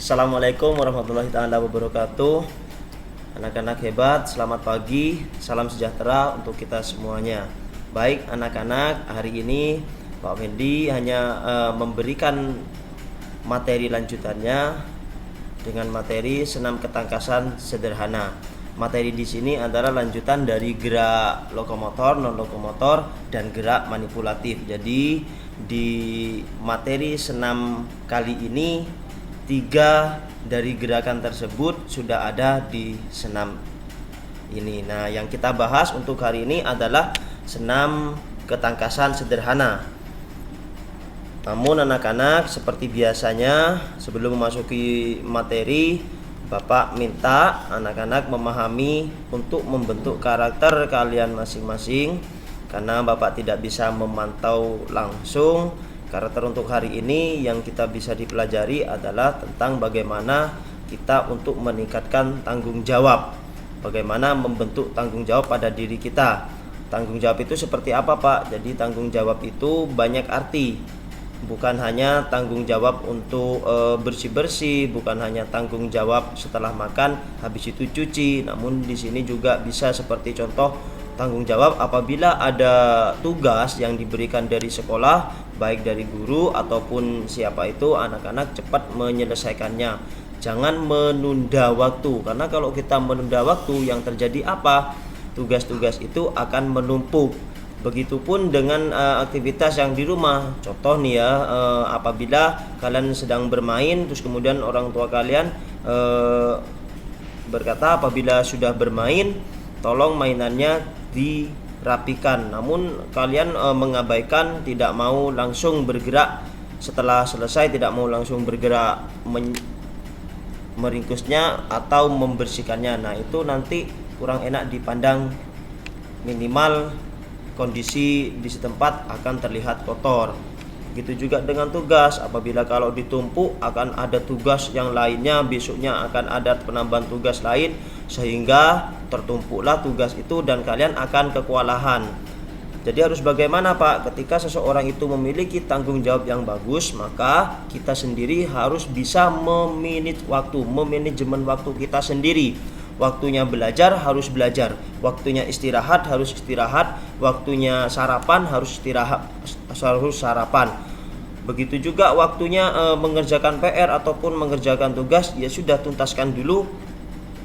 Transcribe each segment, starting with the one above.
Assalamualaikum warahmatullahi taala wabarakatuh. Anak-anak hebat, selamat pagi, salam sejahtera untuk kita semuanya. Baik anak-anak, hari ini Pak Fendi hanya memberikan materi lanjutannya dengan materi senam ketangkasan sederhana. Materi di sini adalah lanjutan dari gerak lokomotor, non lokomotor, dan gerak manipulatif. Jadi di materi senam kali ini 3 dari gerakan tersebut sudah ada di senam ini. Nah, yang kita bahas untuk hari ini adalah senam ketangkasan sederhana. Namun anak-anak, seperti biasanya sebelum memasuki materi, Bapak minta anak-anak memahami untuk membentuk karakter kalian masing-masing, karena Bapak tidak bisa memantau langsung. Karakter untuk hari ini yang kita bisa dipelajari adalah tentang bagaimana kita untuk meningkatkan tanggung jawab. Bagaimana membentuk tanggung jawab pada diri kita. Tanggung jawab itu seperti apa, Pak? Jadi tanggung jawab itu banyak arti. Bukan hanya tanggung jawab untuk bersih-bersih, bukan hanya tanggung jawab setelah makan habis itu cuci. Namun di sini juga bisa seperti contoh tanggung jawab apabila ada tugas yang diberikan dari sekolah, baik dari guru ataupun siapa itu, anak-anak cepat menyelesaikannya. Jangan menunda waktu, karena kalau kita menunda waktu yang terjadi apa? Tugas-tugas itu akan menumpuk. Begitupun dengan aktivitas yang di rumah. Contoh nih ya, apabila kalian sedang bermain terus kemudian orang tua kalian berkata apabila sudah bermain tolong mainannya dirapikan, namun kalian mengabaikan, tidak mau langsung bergerak setelah selesai, tidak mau langsung bergerak meringkusnya atau membersihkannya. Nah, itu nanti kurang enak dipandang, minimal kondisi di setempat akan terlihat kotor. Begitu juga dengan tugas, apabila kalau ditumpuk akan ada tugas yang lainnya, besoknya akan ada penambahan tugas lain, sehingga tertumpuklah tugas itu dan kalian akan kewalahan. Jadi harus bagaimana, Pak? Ketika seseorang itu memiliki tanggung jawab yang bagus, maka kita sendiri harus bisa memanajemen waktu kita sendiri. Waktunya belajar harus belajar, waktunya istirahat harus istirahat, waktunya sarapan harus sarapan. Begitu juga waktunya mengerjakan PR ataupun mengerjakan tugas, ya sudah tuntaskan dulu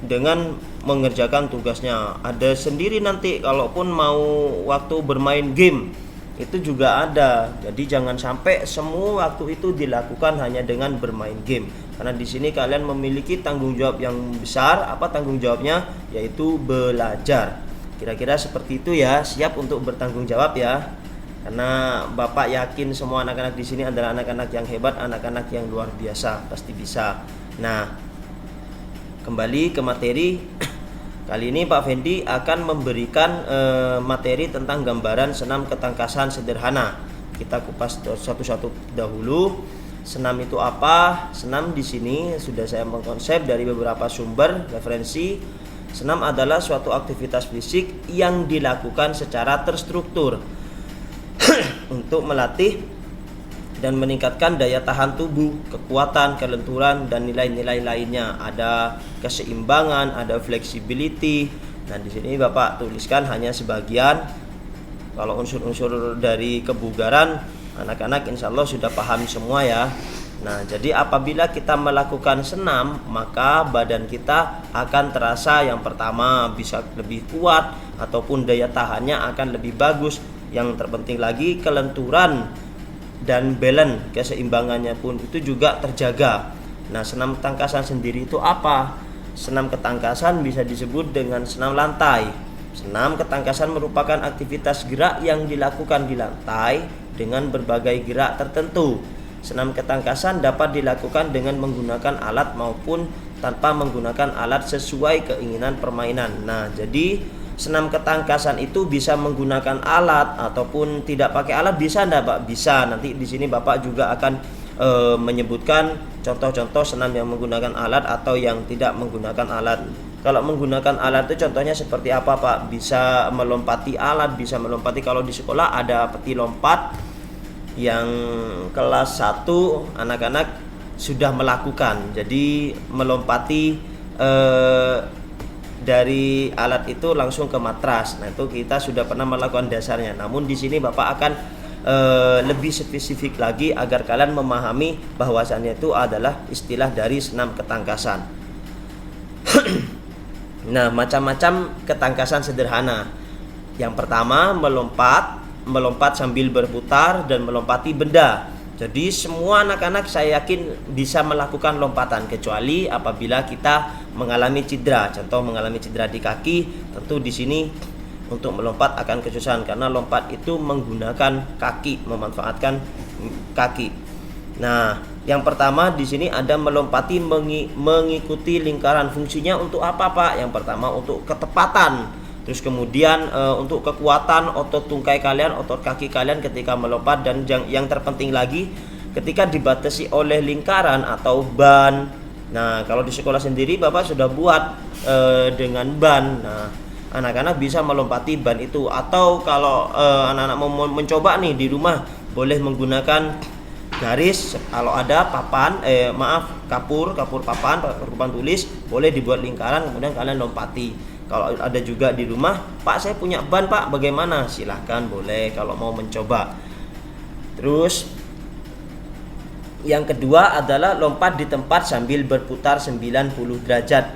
dengan mengerjakan tugasnya. Ada sendiri nanti kalaupun mau waktu bermain game itu juga ada. Jadi jangan sampai semua waktu itu dilakukan hanya dengan bermain game. Karena di sini kalian memiliki tanggung jawab yang besar. Apa tanggung jawabnya? Yaitu belajar. Kira-kira seperti itu ya. Siap untuk bertanggung jawab ya. Karena Bapak yakin semua anak-anak di sini adalah anak-anak yang hebat, anak-anak yang luar biasa, pasti bisa. Nah, kembali ke materi. Kali ini Pak Fendi akan memberikan materi tentang gambaran senam ketangkasan sederhana. Kita kupas satu-satu dahulu. Senam itu apa? Senam di sini sudah saya mengkonsep dari beberapa sumber referensi. Senam adalah suatu aktivitas fisik yang dilakukan secara terstruktur untuk melatih dan meningkatkan daya tahan tubuh, kekuatan, kelenturan, dan nilai-nilai lainnya. Ada keseimbangan, ada flexibility. Nah, di sini Bapak tuliskan hanya sebagian. Kalau unsur-unsur dari kebugaran, anak-anak insya Allah sudah paham semua ya. Nah, jadi apabila kita melakukan senam, maka badan kita akan terasa yang pertama bisa lebih kuat ataupun daya tahannya akan lebih bagus. Yang terpenting lagi kelenturan dan balance, keseimbangannya pun itu juga terjaga. Nah, senam ketangkasan sendiri itu apa? Senam ketangkasan bisa disebut dengan senam lantai. Senam ketangkasan merupakan aktivitas gerak yang dilakukan di lantai dengan berbagai gerak tertentu. Senam ketangkasan dapat dilakukan dengan menggunakan alat maupun tanpa menggunakan alat sesuai keinginan permainan. Nah, jadi senam ketangkasan itu bisa menggunakan alat ataupun tidak pakai alat, bisa enggak, Pak? Bisa. Nanti di sini Bapak juga akan menyebutkan contoh-contoh senam yang menggunakan alat atau yang tidak menggunakan alat. Kalau menggunakan alat itu contohnya seperti apa, Pak? Bisa melompati alat, bisa melompati, kalau di sekolah ada peti lompat yang kelas 1 anak-anak sudah melakukan. Jadi melompati dari alat itu langsung ke matras. Nah, itu kita sudah pernah melakukan dasarnya. Namun di sini Bapak akan lebih spesifik lagi agar kalian memahami bahwasannya itu adalah istilah dari senam ketangkasan. Nah, macam-macam ketangkasan sederhana. Yang pertama, melompat sambil berputar dan melompati benda. Jadi semua anak-anak saya yakin bisa melakukan lompatan, kecuali apabila kita mengalami cedera. Contoh mengalami cedera di kaki, tentu di sini untuk melompat akan kesusahan karena lompat itu menggunakan kaki, memanfaatkan kaki. Nah, yang pertama di sini ada melompati mengikuti lingkaran. Fungsinya untuk apa, Pak? Yang pertama untuk ketepatan. Terus kemudian untuk kekuatan otot tungkai kalian, otot kaki kalian ketika melompat, dan yang terpenting lagi ketika dibatasi oleh lingkaran atau ban. Nah, kalau di sekolah sendiri Bapak sudah buat dengan ban. Nah, anak-anak bisa melompati ban itu, atau kalau anak-anak mau mencoba nih di rumah, boleh menggunakan garis, kalau ada papan kapur papan tulis, boleh dibuat lingkaran kemudian kalian lompati. Kalau ada juga di rumah, Pak saya punya ban Pak, bagaimana? Silahkan, boleh kalau mau mencoba. Terus yang kedua adalah lompat di tempat sambil berputar 90 derajat.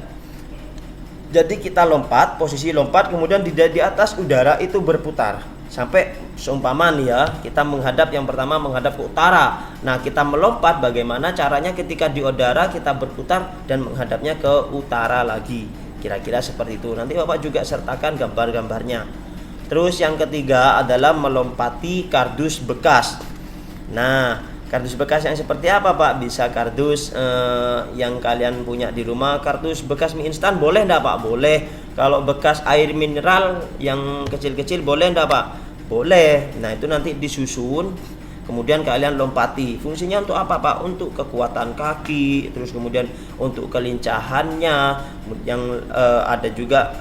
Jadi kita lompat, posisi lompat, kemudian di atas udara itu berputar. Sampai seumpama nih ya, kita menghadap, yang pertama menghadap ke utara. Nah, kita melompat bagaimana caranya ketika di udara kita berputar dan menghadapnya ke utara lagi. Kira-kira seperti itu. Nanti Bapak juga sertakan gambar-gambarnya. Terus yang ketiga adalah melompati kardus bekas. Nah, kardus bekas yang seperti apa, Pak? Bisa kardus yang kalian punya di rumah, kardus bekas mie instan boleh enggak, Pak? Boleh. Kalau bekas air mineral yang kecil-kecil boleh enggak, Pak? Boleh. Nah, itu nanti disusun, kemudian kalian lompati. Fungsinya untuk apa, Pak? Untuk kekuatan kaki, terus kemudian untuk kelincahannya, yang ada juga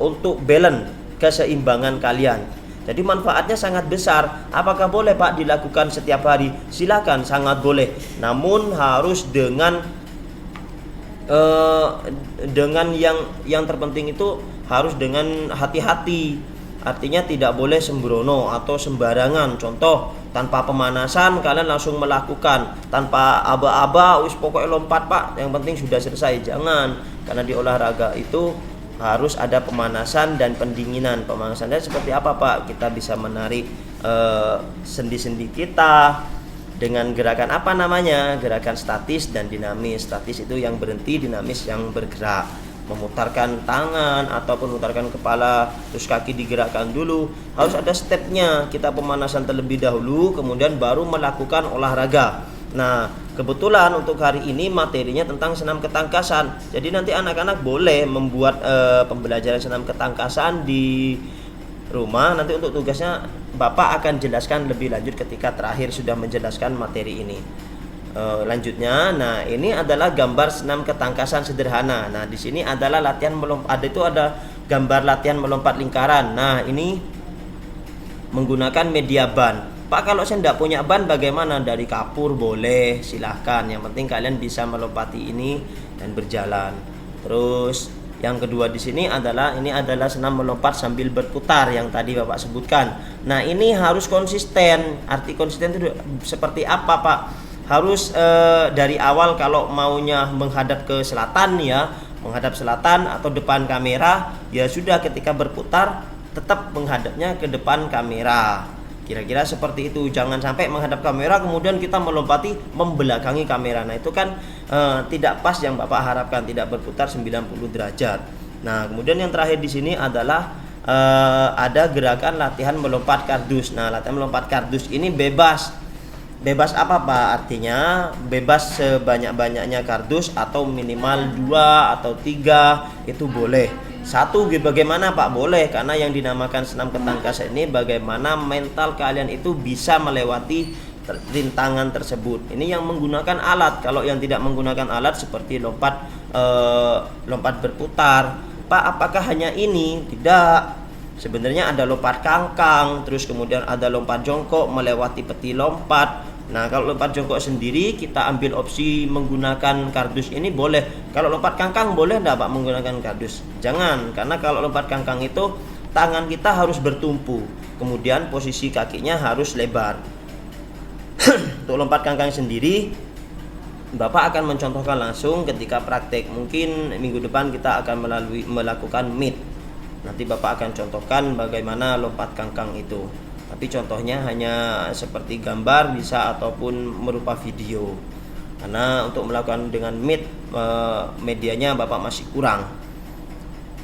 untuk balance, keseimbangan kalian. Jadi manfaatnya sangat besar. Apakah boleh, Pak, dilakukan setiap hari? Silakan, sangat boleh. Namun harus dengan yang terpenting itu harus dengan hati-hati. Artinya tidak boleh sembrono atau sembarangan. Contoh, tanpa pemanasan kalian langsung melakukan, tanpa aba-aba wis pokoknya lompat, Pak, yang penting sudah selesai. Jangan, karena di olahraga itu harus ada pemanasan dan pendinginan. Pemanasannya seperti apa, Pak? Kita bisa menarik sendi-sendi kita dengan gerakan apa namanya? Gerakan statis dan dinamis. Statis itu yang berhenti, dinamis yang bergerak. Memutarkan tangan ataupun memutarkan kepala, terus kaki digerakkan dulu. Harus ada stepnya. Kita pemanasan terlebih dahulu, kemudian baru melakukan olahraga. Nah, kebetulan untuk hari ini materinya tentang senam ketangkasan. Jadi nanti anak-anak boleh membuat pembelajaran senam ketangkasan di rumah. Nanti untuk tugasnya Bapak akan jelaskan lebih lanjut ketika terakhir sudah menjelaskan materi ini. Lanjutnya, nah ini adalah gambar senam ketangkasan sederhana. Nah, di sini adalah latihan melompat. Ada gambar latihan melompat lingkaran. Nah, ini menggunakan media ban. Pak, kalau saya tidak punya ban bagaimana? Dari kapur boleh, silahkan. Yang penting kalian bisa melompati ini dan berjalan. Terus yang kedua di sini adalah senam melompat sambil berputar yang tadi Bapak sebutkan. Nah, ini harus konsisten. Arti konsisten itu seperti apa, Pak? Harus dari awal kalau maunya menghadap ke selatan ya, menghadap selatan atau depan kamera, ya sudah ketika berputar tetap menghadapnya ke depan kamera. Kira-kira seperti itu. Jangan sampai menghadap kamera kemudian kita melompati membelakangi kamera. Nah, itu kan tidak pas yang Bapak harapkan, tidak berputar 90 derajat. Nah, kemudian yang terakhir di sini adalah ada gerakan latihan melompat kardus. Nah, latihan melompat kardus ini bebas. Bebas apa, Pak? Artinya bebas sebanyak-banyaknya kardus atau minimal 2 atau 3 itu boleh. 1 bagaimana, Pak? Boleh, karena yang dinamakan senam ketangkasan ini bagaimana mental kalian itu bisa melewati rintangan tersebut. Ini yang menggunakan alat. Kalau yang tidak menggunakan alat seperti lompat berputar, Pak, apakah hanya ini? Tidak. Sebenarnya ada lompat kangkang, terus kemudian ada lompat jongkok melewati peti lompat, Nah, kalau lompat jongkok sendiri kita ambil opsi menggunakan kardus ini boleh. Kalau lompat kangkang boleh enggak Pak menggunakan kardus? Jangan, karena kalau lompat kangkang itu tangan kita harus bertumpu. Kemudian posisi kakinya harus lebar. Untuk lompat kangkang sendiri Bapak akan mencontohkan langsung ketika praktek. Mungkin minggu depan kita akan melakukan meet. Nanti Bapak akan contohkan bagaimana lompat kangkang itu. Tapi contohnya hanya seperti gambar bisa ataupun merupa video. Karena untuk melakukan dengan meet medianya Bapak masih kurang.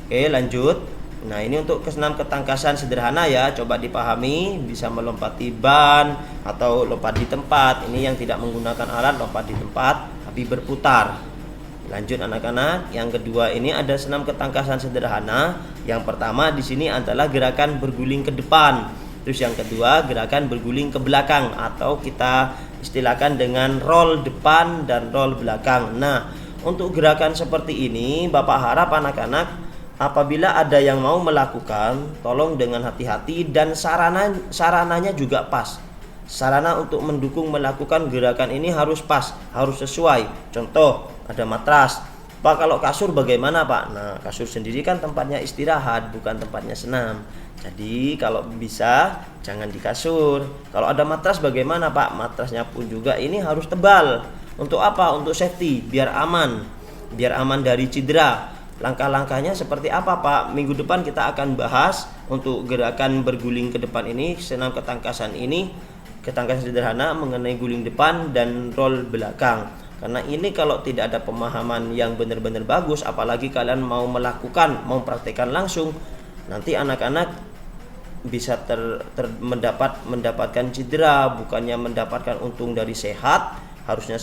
Oke, lanjut. Nah, ini untuk senam ketangkasan sederhana ya, coba dipahami, bisa melompati ban atau lompat di tempat. Ini yang tidak menggunakan alat, lompat di tempat tapi berputar. Lanjut anak-anak, yang kedua ini ada senam ketangkasan sederhana. Yang pertama di sini adalah gerakan berguling ke depan. Terus yang kedua gerakan berguling ke belakang atau kita istilahkan dengan roll depan dan roll belakang. Nah, untuk gerakan seperti ini Bapak harap anak-anak apabila ada yang mau melakukan, tolong dengan hati-hati dan sarananya juga pas. Sarana untuk mendukung melakukan gerakan ini harus pas, harus sesuai. Contoh, ada matras. Pak, kalau kasur bagaimana Pak? Nah, kasur sendiri kan tempatnya istirahat, bukan tempatnya senam. Jadi kalau bisa jangan di kasur. Kalau ada matras bagaimana Pak? Matrasnya pun juga ini harus tebal. Untuk apa? Untuk safety, biar aman. Biar aman dari cedera. Langkah-langkahnya seperti apa Pak? Minggu depan kita akan bahas untuk gerakan berguling ke depan ini, senam ketangkasan ini, ketangkasan sederhana mengenai guling depan dan roll belakang. Karena ini kalau tidak ada pemahaman yang benar-benar bagus, apalagi kalian mau melakukan, mau praktekkan langsung, nanti anak-anak bisa mendapatkan cedera, bukannya mendapatkan untung dari sehat, harusnya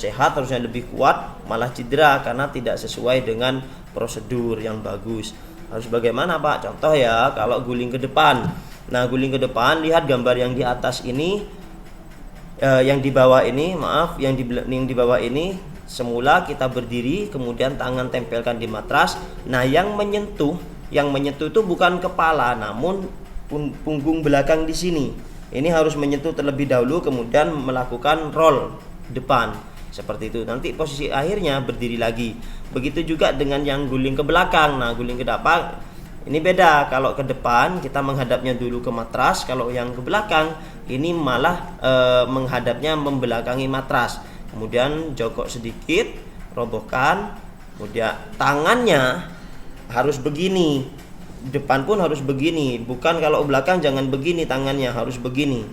lebih kuat, malah cedera karena tidak sesuai dengan prosedur yang bagus. Harus bagaimana Pak? Contoh ya, kalau guling ke depan. Nah, guling ke depan, lihat gambar yang di atas ini, yang di bawah ini, yang di bawah ini semula kita berdiri, kemudian tangan tempelkan di matras. Nah, yang menyentuh itu bukan kepala, namun punggung belakang di sini. Ini harus menyentuh terlebih dahulu, kemudian melakukan roll depan seperti itu. Nanti posisi akhirnya berdiri lagi. Begitu juga dengan yang guling ke belakang. Nah, guling ke depan ini beda. Kalau ke depan kita menghadapnya dulu ke matras, kalau yang ke belakang ini malah menghadapnya membelakangi matras. Kemudian jongkok sedikit, robohkan, kemudian tangannya harus begini. Depan pun harus begini, bukan kalau belakang jangan begini, tangannya harus begini.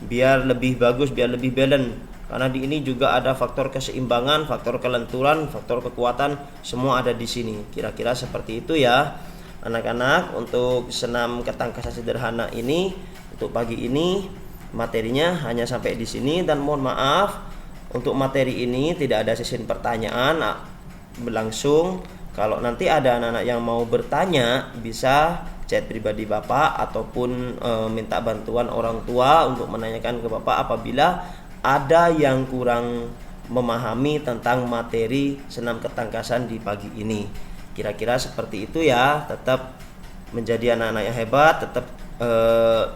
Biar lebih bagus, biar lebih balance. Karena di ini juga ada faktor keseimbangan, faktor kelenturan, faktor kekuatan, semua ada di sini. Kira-kira seperti itu ya anak-anak. Untuk senam ketangkasan sederhana ini untuk pagi ini materinya hanya sampai di sini, dan mohon maaf untuk materi ini tidak ada sesi pertanyaan berlangsung. Kalau nanti ada anak-anak yang mau bertanya bisa chat pribadi Bapak ataupun minta bantuan orang tua untuk menanyakan ke Bapak apabila ada yang kurang memahami tentang materi senam ketangkasan di pagi ini. Kira-kira seperti itu ya. Tetap menjadi anak-anak yang hebat, tetap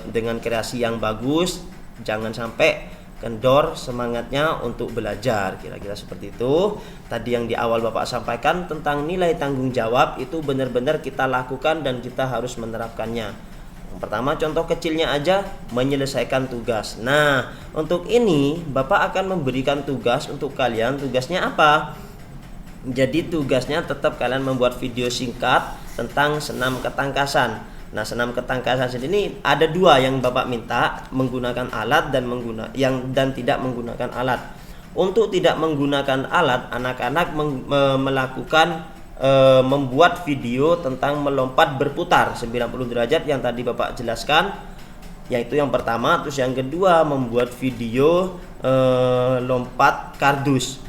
dengan kreasi yang bagus, jangan sampai kendor semangatnya untuk belajar. Kira-kira seperti itu. Tadi yang di awal Bapak sampaikan tentang nilai tanggung jawab itu benar-benar kita lakukan dan kita harus menerapkannya. Yang pertama, contoh kecilnya aja, menyelesaikan tugas. Nah, untuk ini Bapak akan memberikan tugas untuk kalian. Tugasnya apa? Jadi tugasnya tetap kalian membuat video singkat tentang senam ketangkasan. Nah, senam ketangkasan ini ada dua yang Bapak minta, menggunakan alat dan tidak menggunakan alat. Untuk tidak menggunakan alat, anak-anak melakukan membuat video tentang melompat berputar 90 derajat yang tadi Bapak jelaskan, yaitu yang pertama. Terus yang kedua, membuat video lompat kardus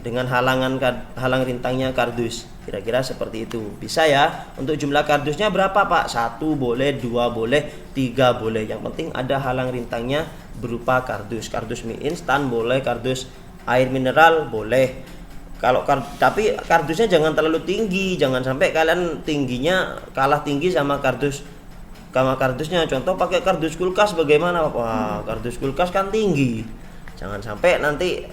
dengan halang rintangnya kardus. Kira-kira seperti itu. Bisa ya. Untuk jumlah kardusnya berapa Pak? 1 boleh, 2 boleh, 3 boleh. Yang penting ada halang rintangnya berupa kardus. Kardus mie instan boleh, kardus air mineral boleh. Tapi kardusnya jangan terlalu tinggi, jangan sampai kalian tingginya kalah tinggi sama kardusnya. Contoh pakai kardus kulkas bagaimana? Wah, kardus kulkas kan tinggi. Jangan sampai nanti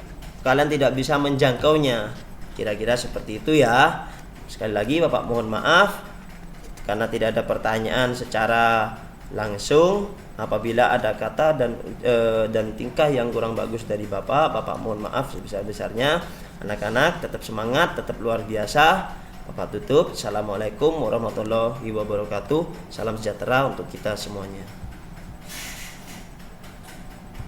kalian tidak bisa menjangkaunya. Kira-kira seperti itu ya. Sekali lagi Bapak mohon maaf karena tidak ada pertanyaan secara langsung. Apabila ada kata dan tingkah yang kurang bagus dari Bapak mohon maaf sebesar-besarnya. Anak-anak tetap semangat, tetap luar biasa. Bapak tutup. Assalamualaikum warahmatullahi wabarakatuh. Salam sejahtera untuk kita semuanya.